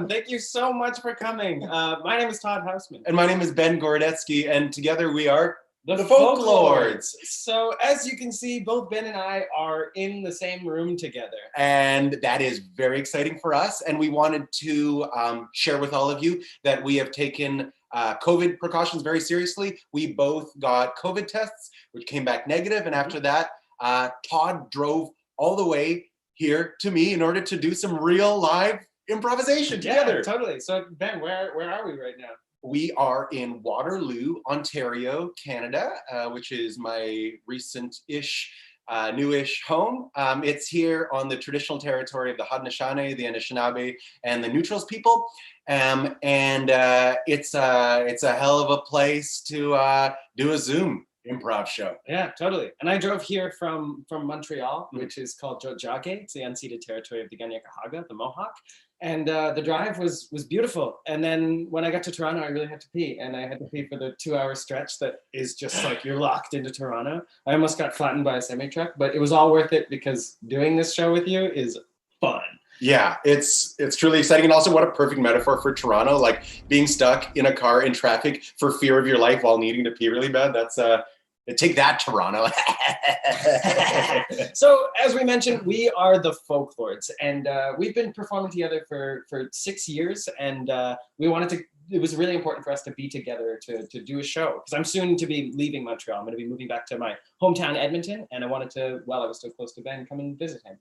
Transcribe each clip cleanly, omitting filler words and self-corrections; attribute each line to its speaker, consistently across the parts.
Speaker 1: everyone. Thank you so much for coming. My name is Todd Hausman.
Speaker 2: And my name is Ben Gorodetsky, and together we are
Speaker 1: The
Speaker 2: Folk Lords.
Speaker 1: So as you can see, both Ben and I are in the same room together.
Speaker 2: And that is very exciting for us. And we wanted to share with all of you that we have taken COVID precautions very seriously. We both got COVID tests, which came back negative. And after that, Todd drove all the way here to me in order to do some real live improvisation together.
Speaker 1: Yeah, totally. So Ben, where are we right now?
Speaker 2: We are in Waterloo, Ontario, Canada, which is my recent-ish, newish home. It's here on the traditional territory of the Haudenosaunee, the Anishinaabe, and the Neutrals people. It's a hell of a place to do a Zoom improv show.
Speaker 1: Yeah, totally. And I drove here from Montreal, which is called Tiohtià:ke. It's the unceded territory of the Kanien'kehá:ka, the Mohawk. And the drive was beautiful. And then when I got to Toronto, I really had to pee. And I had to pee for the 2-hour stretch that is just like you're locked into Toronto. I almost got flattened by a semi-truck, but it was all worth it because doing this show with you is fun.
Speaker 2: Yeah, it's truly exciting. And also what a perfect metaphor for Toronto, like being stuck in a car in traffic for fear of your life while needing to pee really bad. That's take that, Toronto.
Speaker 1: So, as we mentioned, we are the Folk Lords, and we've been performing together for 6 years, and it was really important for us to be together to do a show, because I'm soon to be leaving Montreal. I'm going to be moving back to my hometown, Edmonton, and I wanted to, while I was so close to Ben, come and visit him.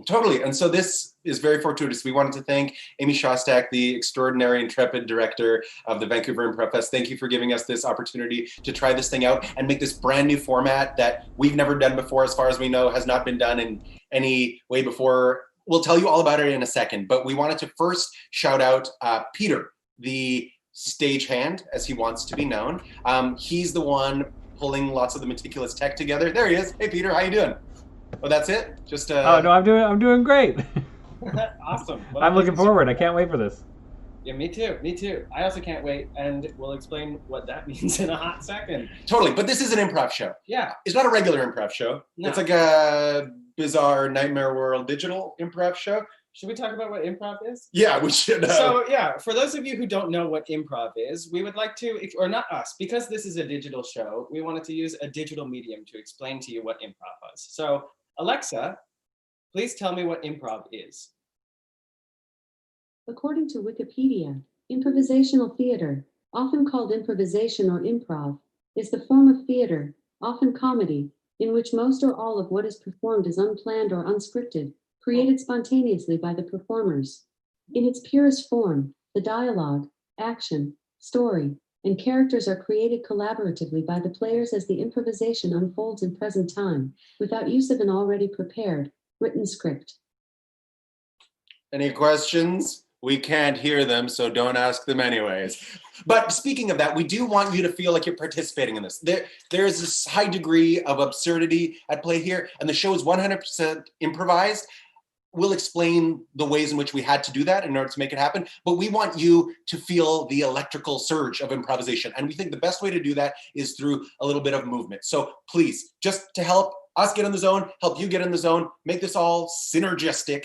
Speaker 2: Totally. And so this is very fortuitous. We wanted to thank Amy Shostak, the extraordinary, intrepid director of the Vancouver Improv Fest. Thank you for giving us this opportunity to try this thing out and make this brand new format that we've never done before, as far as we know, has not been done in any way before. We'll tell you all about it in a second, but we wanted to first shout out Peter, the stagehand, as he wants to be known. He's the one pulling lots of the meticulous tech together. There he is. Hey, Peter, how you doing? Oh, that's it? Just
Speaker 3: Oh no, I'm doing great.
Speaker 1: Awesome. Well,
Speaker 3: I'm looking forward. I can't wait for this.
Speaker 1: Yeah, me too. I also can't wait, and we'll explain what that means in a hot second.
Speaker 2: Totally, but this is an improv show.
Speaker 1: Yeah.
Speaker 2: It's not a regular improv show. No. It's like a bizarre Nightmare World digital improv show.
Speaker 1: Should we talk about what improv is?
Speaker 2: Yeah, we should.
Speaker 1: So yeah, for those of you who don't know what improv is, we would like to, or not us, because this is a digital show, we wanted to use a digital medium to explain to you what improv was. So Alexa, please tell me what improv is.
Speaker 4: According to Wikipedia, improvisational theater, often called improvisation or improv, is the form of theater, often comedy, in which most or all of what is performed is unplanned or unscripted, created spontaneously by the performers. In its purest form, the dialogue, action, story, and characters are created collaboratively by the players as the improvisation unfolds in present time, without use of an already prepared, written script.
Speaker 2: Any questions? We can't hear them, so don't ask them anyways. But speaking of that, we do want you to feel like you're participating in this. There's this high degree of absurdity at play here, and the show is 100% improvised. We'll explain the ways in which we had to do that in order to make it happen, but we want you to feel the electrical surge of improvisation. And we think the best way to do that is through a little bit of movement. So please, just to help us get in the zone, help you get in the zone, make this all synergistic,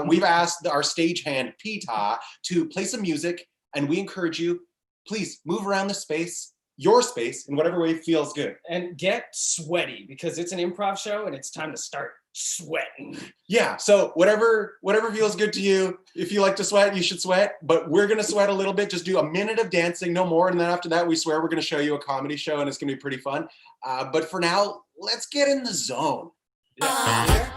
Speaker 2: we've asked our stagehand, Pita, to play some music, and we encourage you, please move around the space, your space, in whatever way feels good.
Speaker 1: And get sweaty, because it's an improv show and it's time to start sweating.
Speaker 2: Yeah, so whatever feels good to you. If you like to sweat, you should sweat, but we're gonna sweat a little bit. Just do a minute of dancing, no more, and then after that, we swear we're gonna show you a comedy show, and it's gonna be pretty fun. But for now, let's get in the zone. Yeah.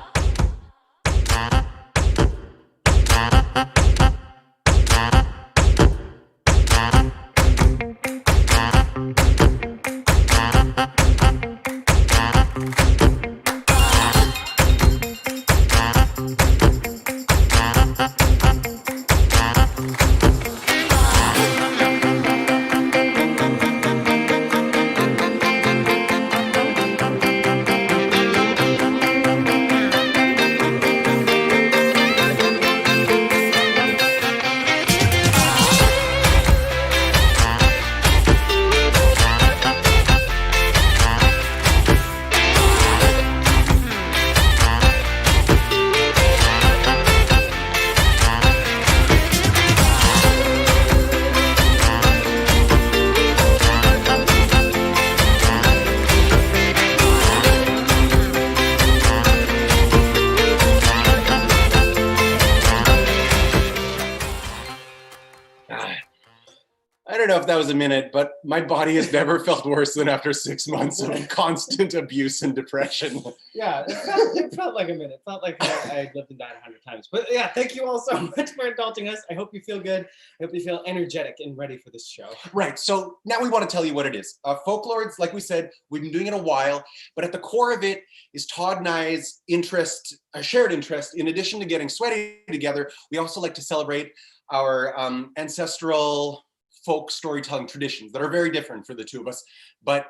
Speaker 2: I don't know if that was a minute, but my body has never felt worse than after 6 months of constant abuse and depression.
Speaker 1: Yeah, it felt like a minute. It felt like I lived and died 100 times. But yeah, thank you all so much for indulging us. I hope you feel good. I hope you feel energetic and ready for this show.
Speaker 2: Right, so now we want to tell you what it is. Folklords, like we said, we've been doing it a while, but at the core of it is Todd and I's interest, a shared interest. In addition to getting sweaty together, we also like to celebrate our ancestral folk storytelling traditions that are very different for the two of us, but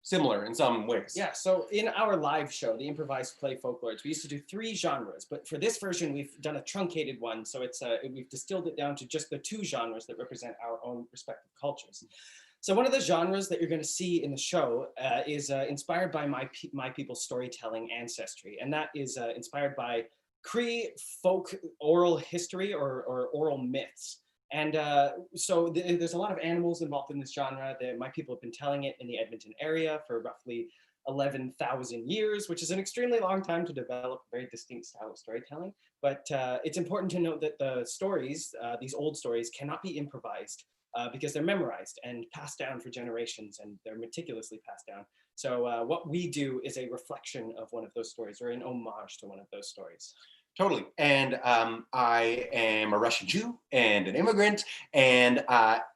Speaker 2: similar in some ways.
Speaker 1: Yeah, so in our live show, the improvised play Folklords, we used to do 3 genres, but for this version, we've done a truncated one. So it's we've distilled it down to just the 2 genres that represent our own respective cultures. So one of the genres that you're going to see in the show is inspired by my people's storytelling ancestry, and that is inspired by Cree folk oral history or oral myths. And so there's a lot of animals involved in this genre. My people have been telling it in the Edmonton area for roughly 11,000 years, which is an extremely long time to develop a very distinct style of storytelling. But it's important to note that the stories, these old stories, cannot be improvised because they're memorized and passed down for generations, and they're meticulously passed down. So what we do is a reflection of one of those stories, or an homage to one of those stories.
Speaker 2: Totally. And I am a Russian Jew and an immigrant. And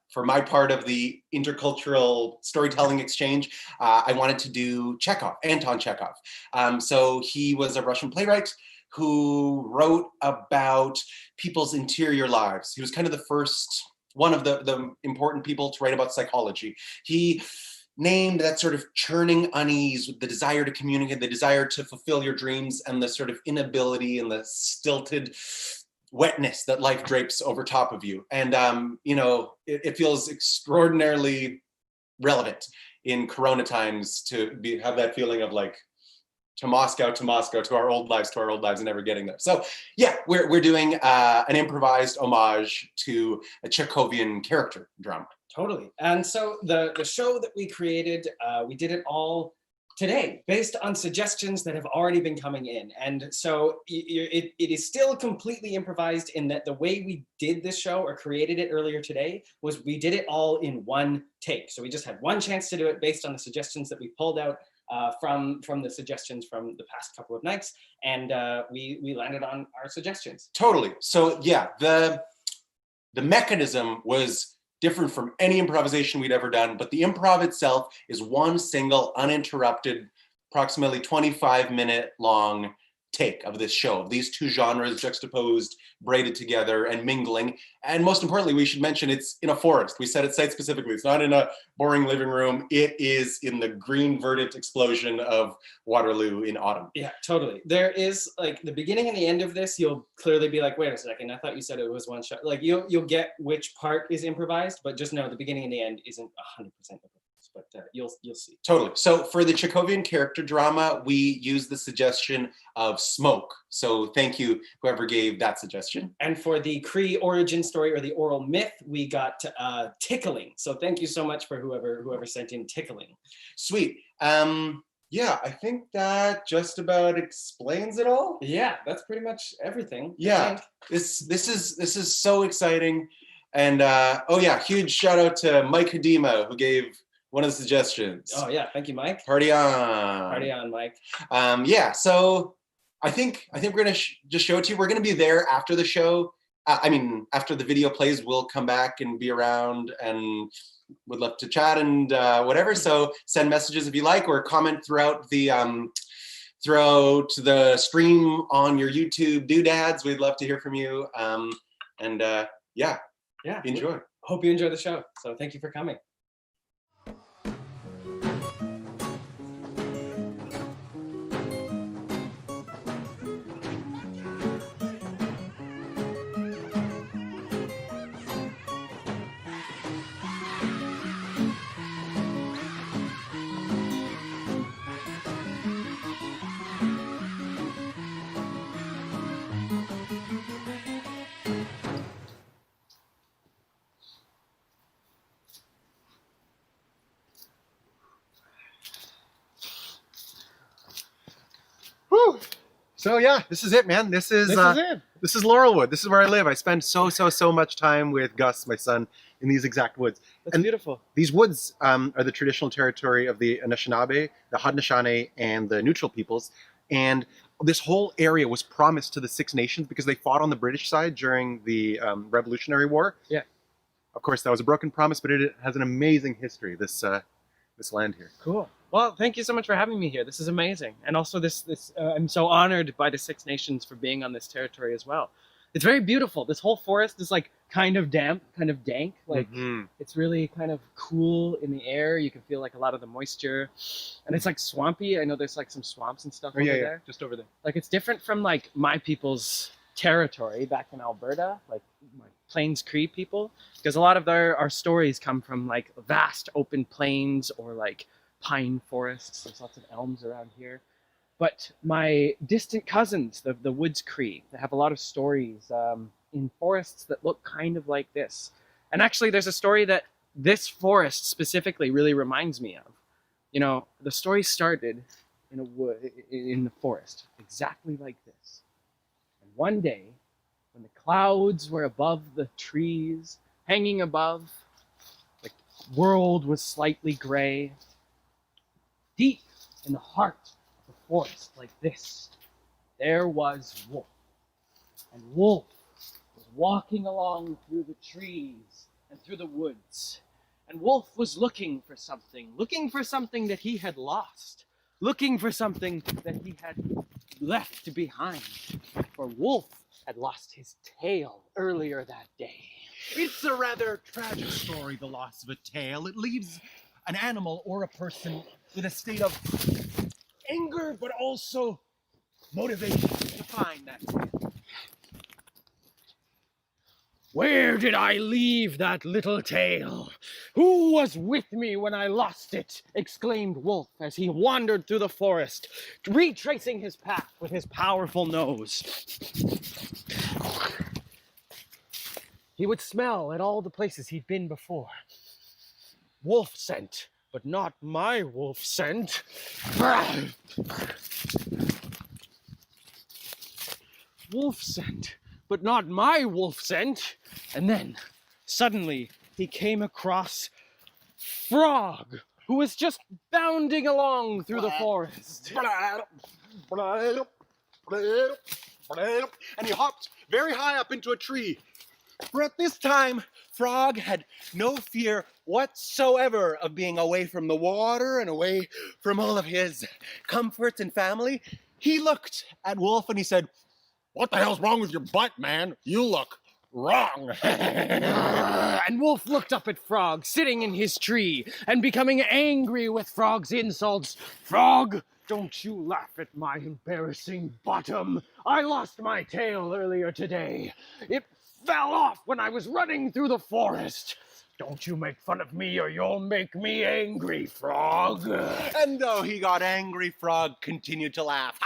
Speaker 2: for my part of the intercultural storytelling exchange, I wanted to do Anton Chekhov. So he was a Russian playwright who wrote about people's interior lives. He was kind of the first, one of the important people to write about psychology. He named that sort of churning unease with the desire to communicate, the desire to fulfill your dreams, and the sort of inability and the stilted wetness that life drapes over top of you. And, it feels extraordinarily relevant in Corona times to have that feeling of like, to Moscow, to our old lives, and never getting there. So yeah, we're doing an improvised homage to a Chekhovian character drama.
Speaker 1: Totally. And so the show that we created, we did it all today based on suggestions that have already been coming in. And so it is still completely improvised in that the way we did this show or created it earlier today was we did it all in one take. So we just had one chance to do it based on the suggestions that we pulled out from the suggestions from the past couple of nights. And we landed on our suggestions.
Speaker 2: Totally. So yeah, the mechanism was different from any improvisation we'd ever done, but the improv itself is one single uninterrupted, approximately 25-minute long take of this show, of these 2 genres juxtaposed, braided together, and mingling. And most importantly, we should mention it's in a forest. We said it site specifically. It's not in a boring living room. It is in the green verdant explosion of Waterloo in autumn.
Speaker 1: Yeah, totally. There is like the beginning and the end of this, you'll clearly be like, wait a second, I thought you said it was one shot. Like you'll get which part is improvised, but just know the beginning and the end isn't 100% improvised. But you'll see.
Speaker 2: Totally. So for the Chekhovian character drama, we use the suggestion of smoke. So thank you, whoever gave that suggestion.
Speaker 1: And for the Cree origin story or the oral myth, we got tickling. So thank you so much for whoever sent in tickling.
Speaker 2: Sweet. Yeah, I think that just about explains it all.
Speaker 1: Yeah, that's pretty much everything.
Speaker 2: Yeah, this is so exciting. And huge shout out to Mike Hadima, who gave one of the suggestions.
Speaker 1: Oh yeah, thank you, Mike.
Speaker 2: Party on.
Speaker 1: Party on, Mike.
Speaker 2: So I think we're gonna just show it to you. We're gonna be there after the show. After the video plays, we'll come back and be around and would love to chat and whatever. So send messages if you like, or comment throughout the stream on your YouTube doodads. We'd love to hear from you. Enjoy.
Speaker 1: Hope you enjoy the show. So thank you for coming.
Speaker 2: So yeah, this is it, man. This is
Speaker 1: it.
Speaker 2: this is Laurelwood. This is where I live. I spend so much time with Gus, my son, in these exact woods.
Speaker 1: That's beautiful.
Speaker 2: These woods are the traditional territory of the Anishinaabe, the Haudenosaunee, and the Neutral peoples. And this whole area was promised to the Six Nations because they fought on the British side during the Revolutionary War.
Speaker 1: Yeah.
Speaker 2: Of course, that was a broken promise, but it has an amazing history, this land here.
Speaker 1: Cool. Well, thank you so much for having me here. This is amazing. And also I'm so honored by the Six Nations for being on this territory as well. It's very beautiful. This whole forest is like kind of damp, kind of dank. Like it's really kind of cool in the air. You can feel like a lot of the moisture. And it's like swampy. I know there's like some swamps and stuff over there.
Speaker 2: Just over there.
Speaker 1: Like it's different from like my people's territory back in Alberta, like my Plains Cree people, because a lot of our stories come from like vast open plains or like pine forests. There's lots of elms around here. But my distant cousins, the Woods Cree, they have a lot of stories in forests that look kind of like this. And actually, there's a story that this forest specifically really reminds me of. You know, the story started in a wood, in the forest, exactly like this. And one day, when the clouds were above the trees, hanging above, the world was slightly gray, deep in the heart of the forest like this, there was Wolf. And Wolf was walking along through the trees and through the woods. And Wolf was looking for something that he had lost, looking for something that he had left behind. For Wolf had lost his tail earlier that day.
Speaker 5: It's a rather tragic story, the loss of a tail. It leaves an animal or a person with a state of anger, but also motivation to find that tail.
Speaker 1: Where did I leave that little tail? Who was with me when I lost it? Exclaimed Wolf as he wandered through the forest, retracing his path with his powerful nose. He would smell at all the places he'd been before. Wolf scent, but not my wolf scent. Wolf scent, but not my wolf scent. And then, suddenly, he came across Frog, who was just bounding along through the forest.
Speaker 2: And he hopped very high up into a tree. For at this time, Frog had no fear whatsoever of being away from the water and away from all of his comforts and family. He looked at Wolf and he said, "What the hell's wrong with your butt, man? You look wrong."
Speaker 1: And Wolf looked up at Frog, sitting in his tree, and becoming angry with Frog's insults. "Frog, don't you laugh at my embarrassing bottom. I lost my tail earlier today. It fell off when I was running through the forest. Don't you make fun of me or you'll make me angry, Frog."
Speaker 2: And though he got angry, Frog continued to laugh.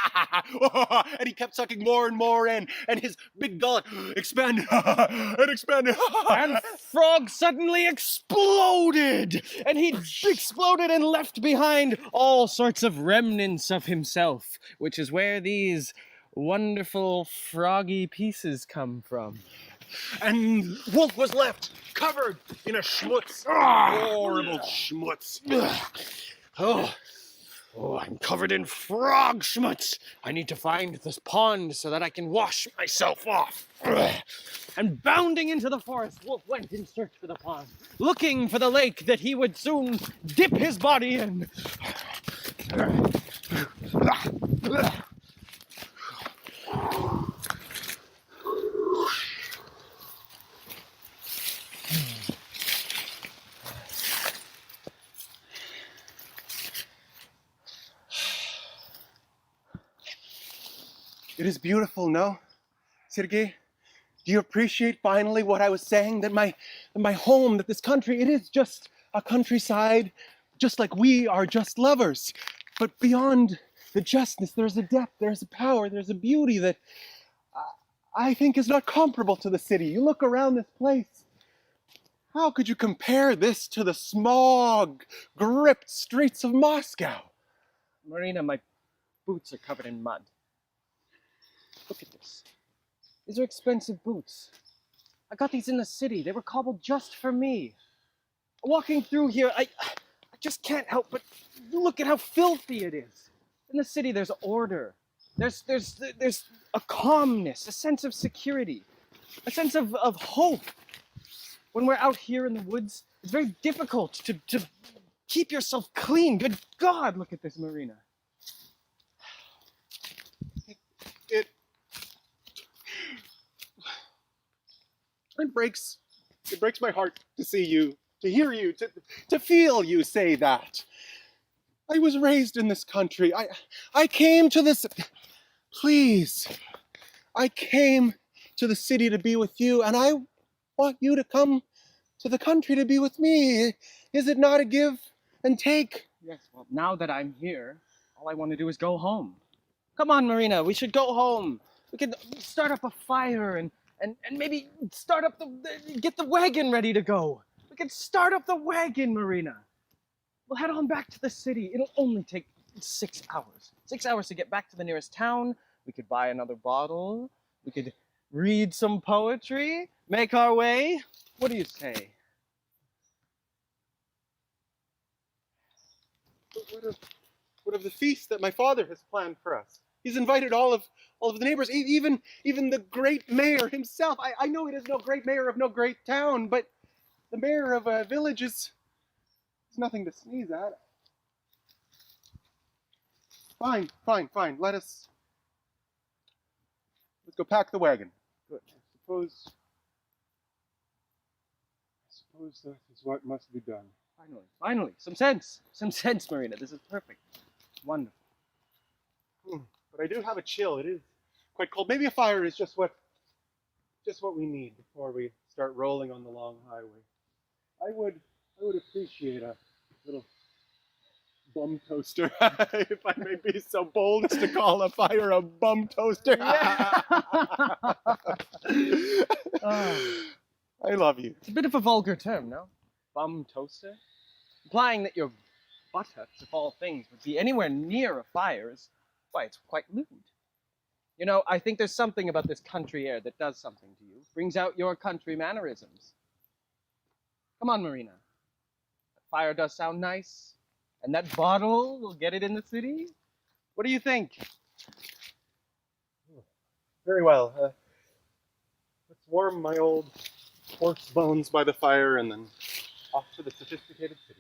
Speaker 2: And he kept sucking more and more in, and his big gullet expanded and expanded.
Speaker 1: And Frog suddenly exploded! And he exploded and left behind all sorts of remnants of himself, which is where these wonderful froggy pieces come from.
Speaker 2: And Wolf was left covered in a schmutz. Horrible schmutz.
Speaker 1: Oh, I'm covered in frog schmutz. I need to find this pond so that I can wash myself off. And bounding into the forest, Wolf went in search for the pond, looking for the lake that he would soon dip his body in.
Speaker 2: It is beautiful, no? Sergei, do you appreciate finally what I was saying? That my home, that this country, it is just a countryside, just like we are just lovers. But beyond the justness, there's a depth, there's a power, there's a beauty that I think is not comparable to the city. You look around this place. How could you compare this to the smog-gripped streets of Moscow?
Speaker 1: Marina, my boots are covered in mud.
Speaker 5: Look at this. These are expensive boots. I got these in the city. They were cobbled just for me. Walking through here, I just can't help but look at how filthy it is. In the city, there's order. There's a calmness, a sense of security, a sense of hope. When we're out here in the woods, it's very difficult to keep yourself clean. Good God, look at this marina.
Speaker 6: It breaks my heart to see you, to hear you, to feel you say that. I was raised in this country. I came to this. Please, I came to the city to be with you, and I want you to come to the country to be with me. Is it not a give and take?
Speaker 5: Yes, well, now that I'm here, all I want to do is go home. Come on, Marina, we should go home. We can start up a fire and maybe start up get the wagon ready to go. We can start up the wagon, Marina. We'll head on back to the city. It'll only take 6 hours. 6 hours to get back to the nearest town. We could buy another bottle. We could read some poetry, make our way. What do you say?
Speaker 6: What of the feast that my father has planned for us? He's invited all of the neighbors, even the great mayor himself. I know he is no great mayor of no great town, but the mayor of a village is nothing to sneeze at. Fine. Let's go pack the wagon.
Speaker 5: Good.
Speaker 6: I suppose that is what must be done.
Speaker 5: Finally, some sense, Marina. This is perfect. Wonderful.
Speaker 6: But I do have a chill. It is quite cold. Maybe a fire is just what we need before we start rolling on the long highway. I would appreciate a little bum toaster, if I may be so bold as to call a fire a bum toaster. I love you.
Speaker 5: It's a bit of a vulgar term, no? Bum toaster? Implying that your buttocks, of all things, would be anywhere near a fire is, why, it's quite lewd. You know, I think there's something about this country air that does something to you, brings out your country mannerisms. Come on, Marina. That fire does sound nice, and that bottle will get it in the city. What do you think?
Speaker 6: Very well. Let's warm my old horse bones by the fire and then off to the sophisticated city.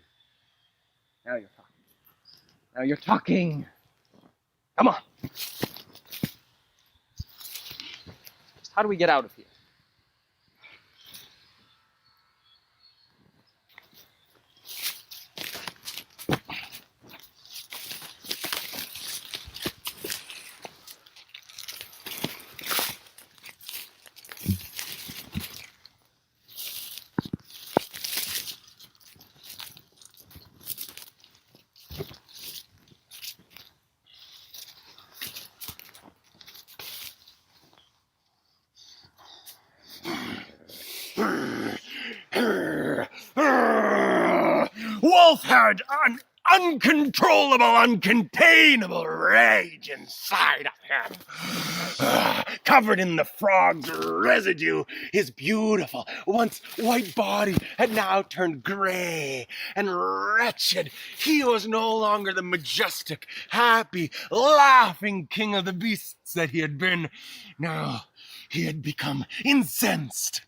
Speaker 5: Now you're talking. Come on. Just how do we get out of here?
Speaker 7: Wolf had an uncontrollable, uncontainable rage inside of him. Covered in the frog's residue, his beautiful, once white body had now turned gray and wretched. He was no longer the majestic, happy, laughing king of the beasts that he had been. Now he had become incensed,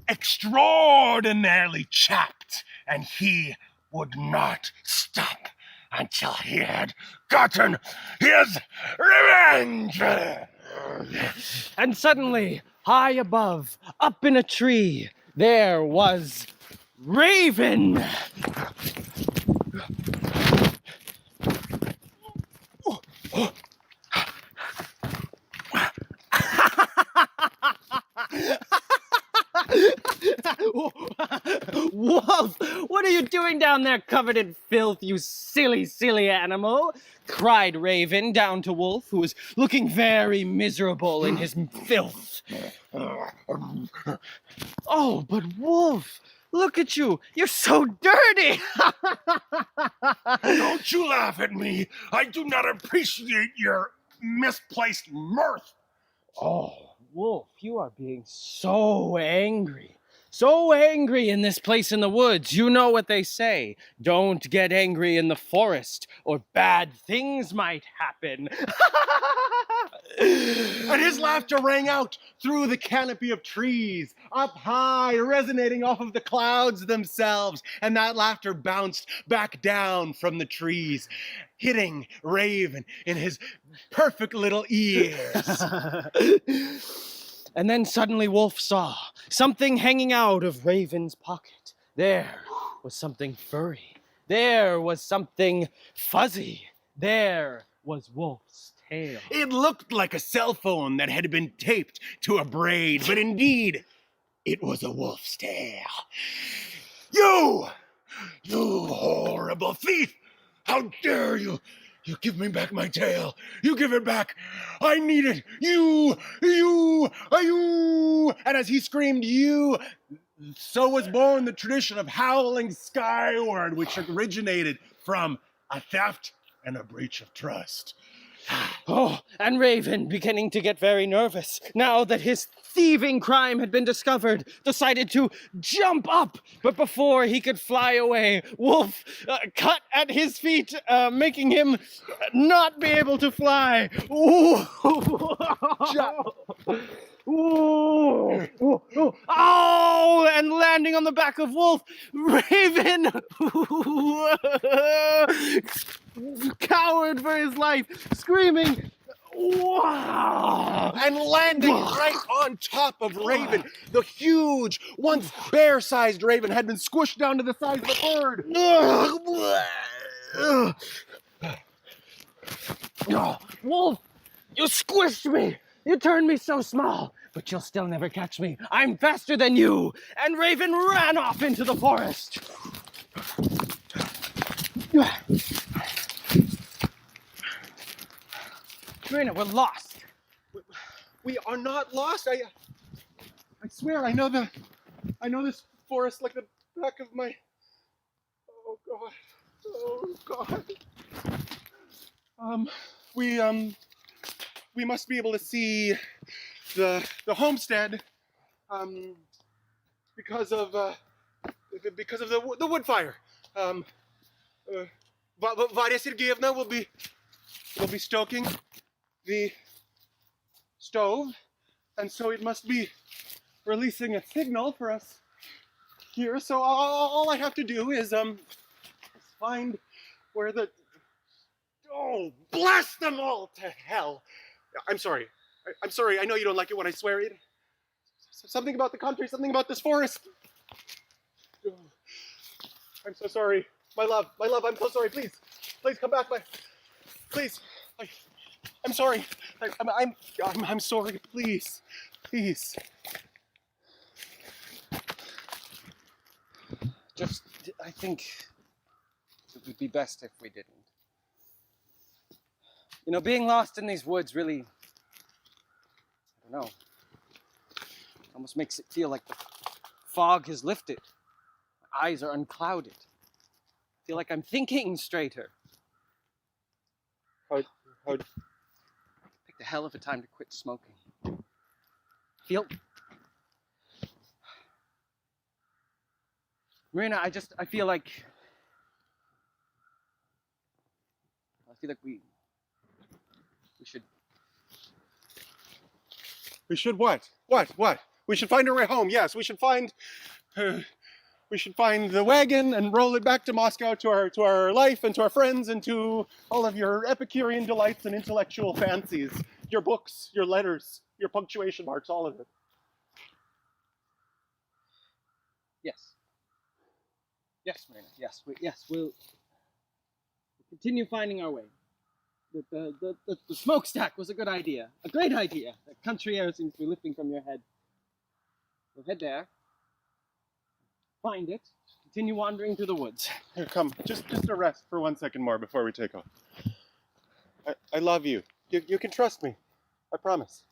Speaker 7: extraordinarily chapped, and he would not stop until he had gotten his revenge.
Speaker 5: And suddenly, high above, up in a tree, there was Raven. Wolf, what are you doing down there covered in filth, you silly, silly animal? Cried Raven down to Wolf, who was looking very miserable in his filth. Oh, but Wolf, look at you. You're so dirty.
Speaker 7: Don't you laugh at me. I do not appreciate your misplaced mirth.
Speaker 8: Oh, Wolf, you are being so angry. So angry in this place in the woods. You know what they say. Don't get angry in the forest, or bad things might happen.
Speaker 6: And his laughter rang out through the canopy of trees, up high, resonating off of the clouds themselves. And that laughter bounced back down from the trees, hitting Raven in his perfect little ears.
Speaker 8: And then suddenly Wolf saw something hanging out of Raven's pocket. There was something furry. There was something fuzzy. There was Wolf's tail.
Speaker 6: It looked like a cell phone that had been taped to a braid, but indeed, it was a wolf's tail. You horrible thief! How dare you! You give me back my tail. You give it back. I need it. You. And as he screamed, you, so was born the tradition of howling skyward, which originated from a theft and a breach of trust.
Speaker 8: Oh, and Raven, beginning to get very nervous now that his thieving crime had been discovered, decided to jump up. But before he could fly away, Wolf cut at his feet, making him not be able to fly. Ooh. Ooh. Oh, and landing on the back of Wolf, Raven cowered for his life, screaming, wow!
Speaker 6: And landing right on top of Raven. The huge, once bear-sized Raven had been squished down to the size of a bird.
Speaker 8: Oh, Wolf, you squished me. You turned me so small, but you'll still never catch me. I'm faster than you. And Raven ran off into the forest. Marina, we're lost.
Speaker 6: We are not lost. I swear, I know this forest like the back of my. Oh God. We must be able to see the homestead, because of the wood fire. Varya Sergeyevna will be stoking the stove, and so it must be releasing a signal for us here. So all I have to do is find where the. Oh, blast them all to hell! I'm sorry. I'm sorry. I know you don't like it when I swear it. Something about the country, something about this forest. I'm so sorry. My love, I'm so sorry. Please come back. Please. I'm sorry. I'm sorry. Please.
Speaker 8: I think it would be best if we didn't. You know, being lost in these woods really, I don't know, almost makes it feel like the fog has lifted. My eyes are unclouded. I feel like I'm thinking straighter.
Speaker 6: How?
Speaker 8: Pick the hell of a time to quit smoking. Marina, I feel like we should.
Speaker 6: We should what? What? We should find our way home. Yes, we should find the wagon and roll it back to Moscow, to our life and to our friends and to all of your Epicurean delights and intellectual fancies. Your books, your letters, your punctuation marks, all of it.
Speaker 8: Yes, Marina. We'll continue finding our way. The smokestack was a good idea. A great idea. The country air seems to be lifting from your head. We'll head there. Find it. Continue wandering through the woods.
Speaker 6: Here, come. Just a rest for 1 second more before we take off. I love you. You can trust me. I promise.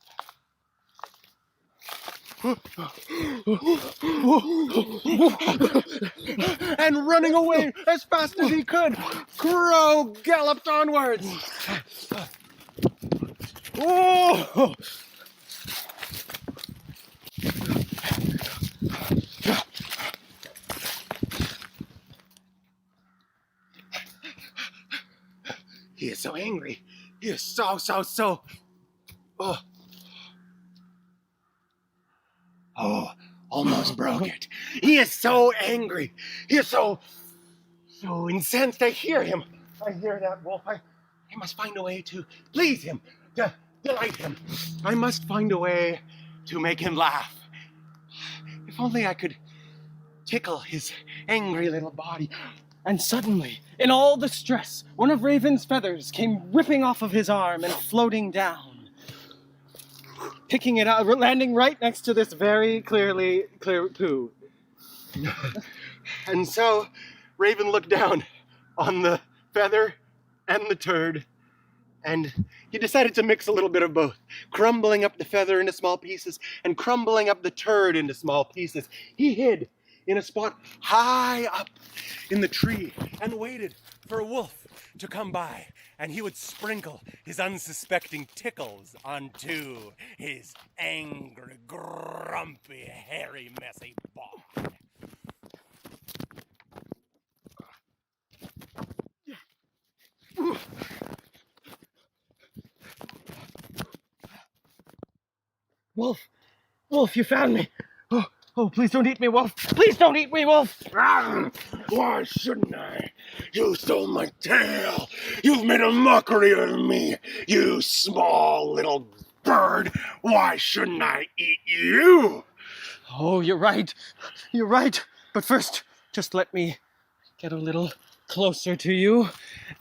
Speaker 6: And running away as fast as he could, Crow galloped onwards.
Speaker 7: He is so angry. He is so. Oh. Oh, almost broke it. He is so angry. He is so incensed. I hear him. I hear that wolf. I must find a way to please him, to delight him. I must find a way to make him laugh. If only I could tickle his angry little body.
Speaker 8: And suddenly, in all the stress, one of Raven's feathers came ripping off of his arm and floating down, picking it up, landing right next to this very clear poo.
Speaker 6: And so Raven looked down on the feather and the turd, and he decided to mix a little bit of both, crumbling up the feather into small pieces and crumbling up the turd into small pieces. He hid in a spot high up in the tree and waited for a wolf to come by, and he would sprinkle his unsuspecting tickles onto his angry, grumpy, hairy, messy body.
Speaker 8: Wolf! Wolf, you found me! Oh, please don't eat me, Wolf! Please don't eat me, Wolf!
Speaker 7: Why shouldn't I? You stole my tail. You've made a mockery of me, you small little bird. Why shouldn't I eat you?
Speaker 8: Oh, you're right. You're right. But first, just let me get a little closer to you.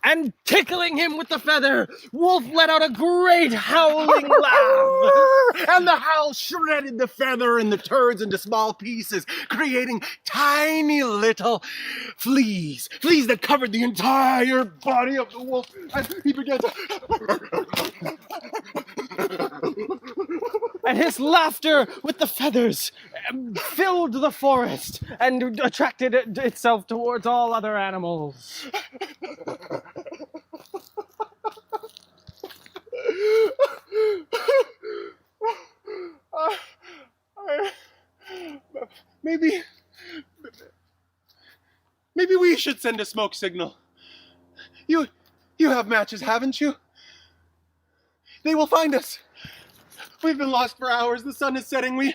Speaker 8: And tickling him with the feather, Wolf let out a great howling laugh.
Speaker 6: And the howl shredded the feather and the turds into small pieces, creating tiny little fleas that covered the entire body of the wolf. And he began to...
Speaker 8: And his laughter with the feathers filled the forest and attracted itself towards all other animals.
Speaker 6: Maybe we should send a smoke signal. You have matches, haven't you? They will find us. We've been lost for hours. The sun is setting. We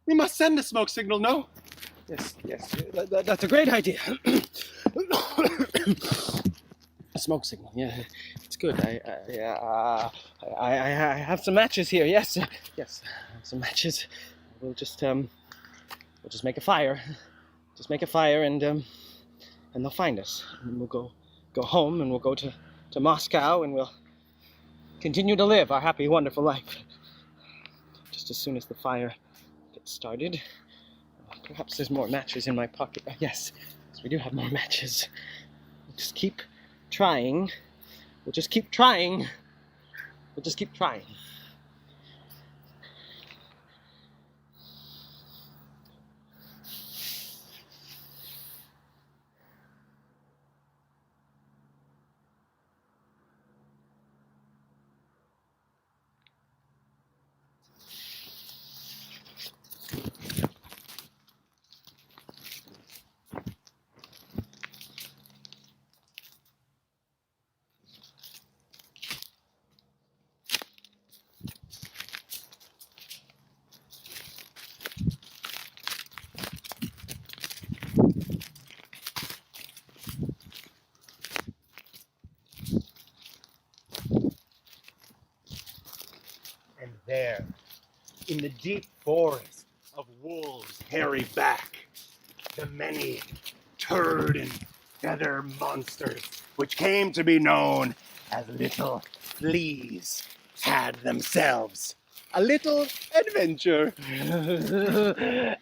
Speaker 6: must send a smoke signal, no?
Speaker 8: Yes, that's a great idea. A smoke signal, yeah, it's good. I have some matches here. Yes, I have some matches. We'll just make a fire. Just make a fire, and they'll find us. And we'll go home, and we'll go to Moscow, and we'll continue to live our happy, wonderful life. Just as soon as the fire gets started. Perhaps there's more matches in my pocket. Yes, we do have more matches. We'll just keep trying. We'll just keep trying.
Speaker 6: And there, in the deep forest of Wolf's hairy back, the many turd and feather monsters, which came to be known as little fleas, had themselves a little adventure.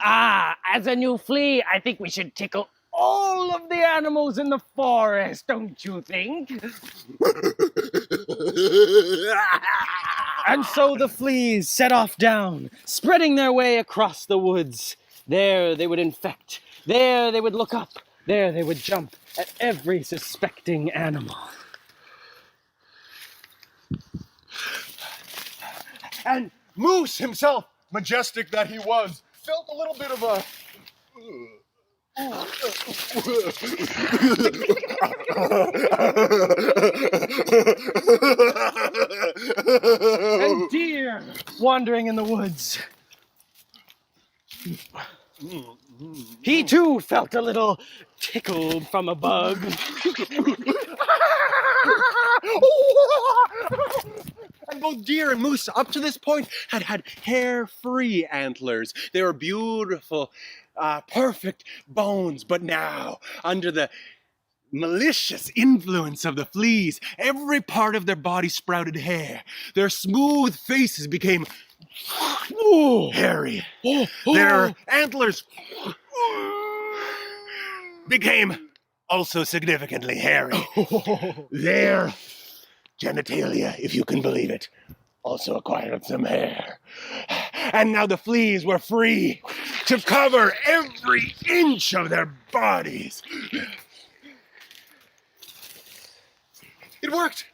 Speaker 8: As a new flea, I think we should tickle all of the animals in the forest, don't you think? And so the fleas set off down, spreading their way across the woods. There they would infect. There they would look up. There they would jump at every suspecting animal.
Speaker 6: And Moose himself, majestic that he was, felt a little bit of a.
Speaker 8: And deer wandering in the woods. He too felt a little tickled from a bug.
Speaker 6: And both deer and moose, up to this point, had had hair-free antlers. They were beautiful, perfect bones. But now, under the malicious influence of the fleas, every part of their body sprouted hair. Their smooth faces became hairy. Their antlers became also significantly hairy. Their genitalia, if you can believe it, also acquired some hair. And now the fleas were free to cover every inch of their bodies. It worked!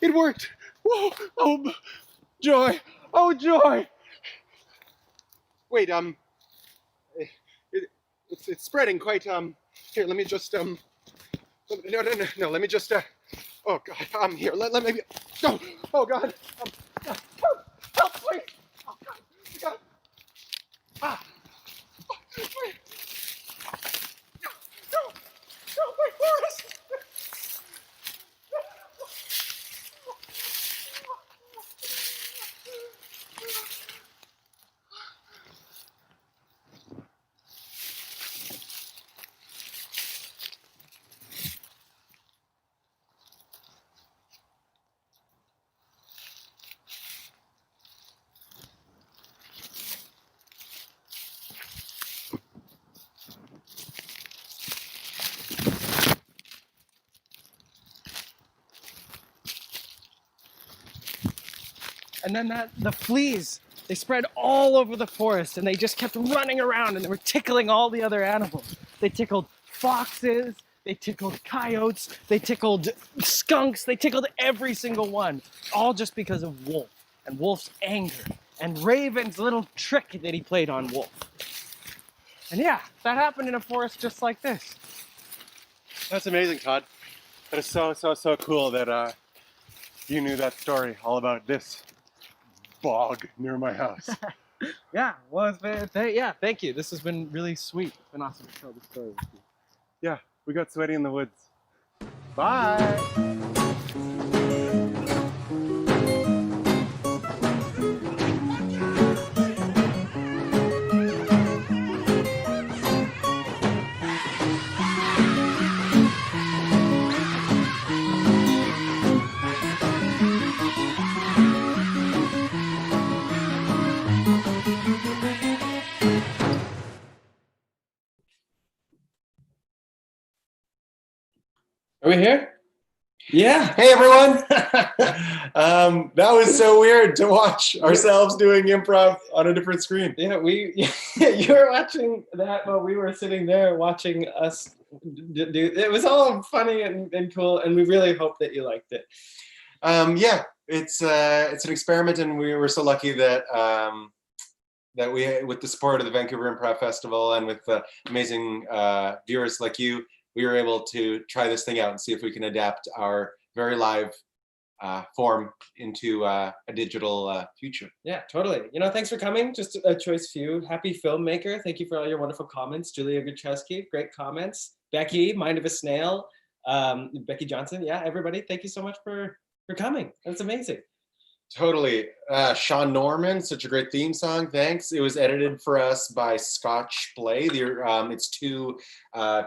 Speaker 6: It worked! Whoa! Oh, joy! Oh, joy! Wait, it's spreading quite, here, let me just, no, let me just, oh, God, here, let me, no, oh, God, help, please! Oh, God, wait. No, wait, Forrest!
Speaker 8: And then the fleas, they spread all over the forest and they just kept running around and they were tickling all the other animals. They tickled foxes, they tickled coyotes, they tickled skunks, they tickled every single one. All just because of Wolf and Wolf's anger and Raven's little trick that he played on Wolf. And yeah, that happened in a forest just like this.
Speaker 6: That's amazing, Todd. That is so cool that you knew that story all about this bog near my house.
Speaker 8: Yeah, well, it's been, yeah, thank you. This has been really sweet. It's been awesome to tell the story with you.
Speaker 6: Yeah, we got sweaty in the woods. Bye!
Speaker 1: Are we here? Yeah.
Speaker 2: Hey everyone! That was so weird to watch ourselves doing improv on a different screen.
Speaker 1: Yeah, you were watching that while we were sitting there watching us do. It was all funny and cool, and we really hope that you liked it.
Speaker 2: Yeah, it's an experiment, and we were so lucky that that we, with the support of the Vancouver Improv Festival and with amazing viewers like you, we were able to try this thing out and see if we can adapt our very live form into a digital future.
Speaker 1: Yeah, totally. Thanks for coming. Just a choice few. Happy Filmmaker. Thank you for all your wonderful comments. Julia Guchewski, great comments. Becky, Mind of a Snail. Becky Johnson. Yeah, everybody, thank you so much for coming. That's amazing.
Speaker 2: Totally. Sean Norman, such a great theme song. Thanks. It was edited for us by Scotch Blay. It's 2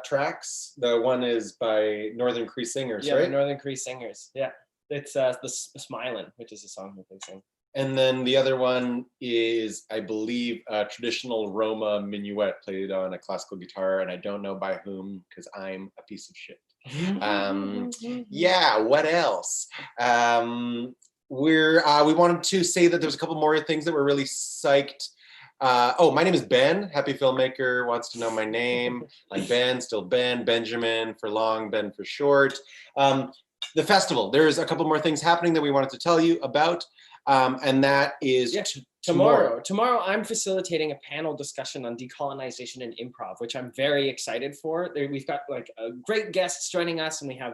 Speaker 2: tracks. The one is by Northern Cree Singers,
Speaker 1: Yeah,
Speaker 2: right?
Speaker 1: the Northern Cree Singers. Yeah. It's the Smilin', which is a song that they sing.
Speaker 2: And then the other one is, I believe, a traditional Roma minuet played on a classical guitar, and I don't know by whom because I'm a piece of shit. Yeah, what else? We wanted to say that there's a couple more things that we're really psyched. My name is Ben. Happy Filmmaker wants to know my name. I'm Ben, still Ben, Benjamin for long, Ben for short. The festival, there's a couple more things happening that we wanted to tell you about. And that is
Speaker 1: Yeah. Tomorrow, I'm facilitating a panel discussion on decolonization and improv, which I'm very excited for. We've got like great guests joining us, and we have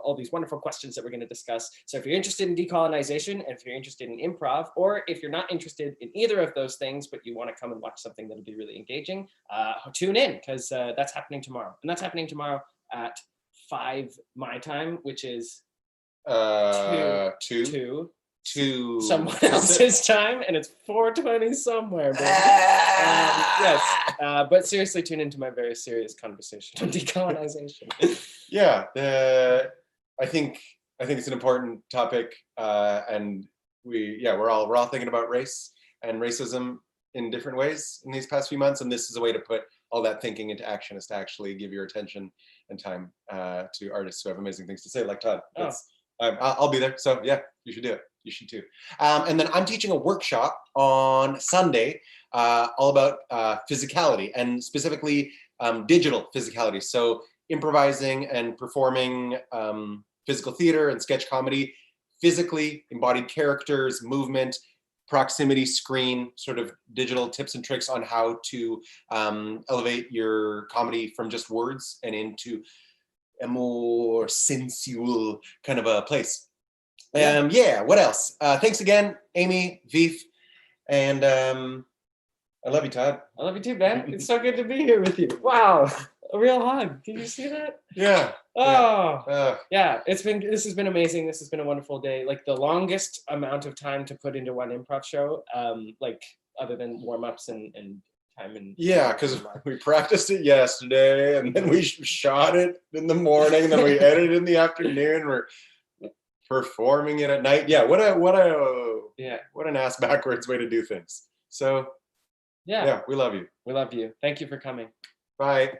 Speaker 1: all these wonderful questions that we're going to discuss. So if you're interested in decolonization, and if you're interested in improv, or if you're not interested in either of those things, but you want to come and watch something that'll be really engaging, tune in, because that's happening tomorrow. And that's happening tomorrow at 5 my time, which is 2 someone else's time, and it's 4:20 somewhere. Yes, but seriously, tune into my very serious conversation on decolonization.
Speaker 2: Yeah, I think it's an important topic, and we're all thinking about race and racism in different ways in these past few months, and this is a way to put all that thinking into action, is to actually give your attention and time to artists who have amazing things to say, like Todd. I'll be there, so yeah, you should do it. You should too. And then I'm teaching a workshop on Sunday all about physicality, and specifically digital physicality. So improvising and performing physical theater and sketch comedy, physically embodied characters, movement, proximity, screen, sort of digital tips and tricks on how to elevate your comedy from just words and into a more sensual kind of a place. What else? Thanks again, Amy, Veef, and I love you, Todd.
Speaker 1: I love you too, Ben. It's so good to be here with you. Wow, a real hug. Did you see that?
Speaker 2: Yeah.
Speaker 1: Yeah. This has been amazing. This has been a wonderful day. Like the longest amount of time to put into one improv show, like other than warm-ups and time. And
Speaker 2: yeah, because we practiced it yesterday, and then we shot it in the morning, and then we edited it in the afternoon. We're performing it at night. Yeah, what an ass backwards way to do things. So yeah, we love you.
Speaker 1: We love you. Thank you for coming.
Speaker 2: Bye.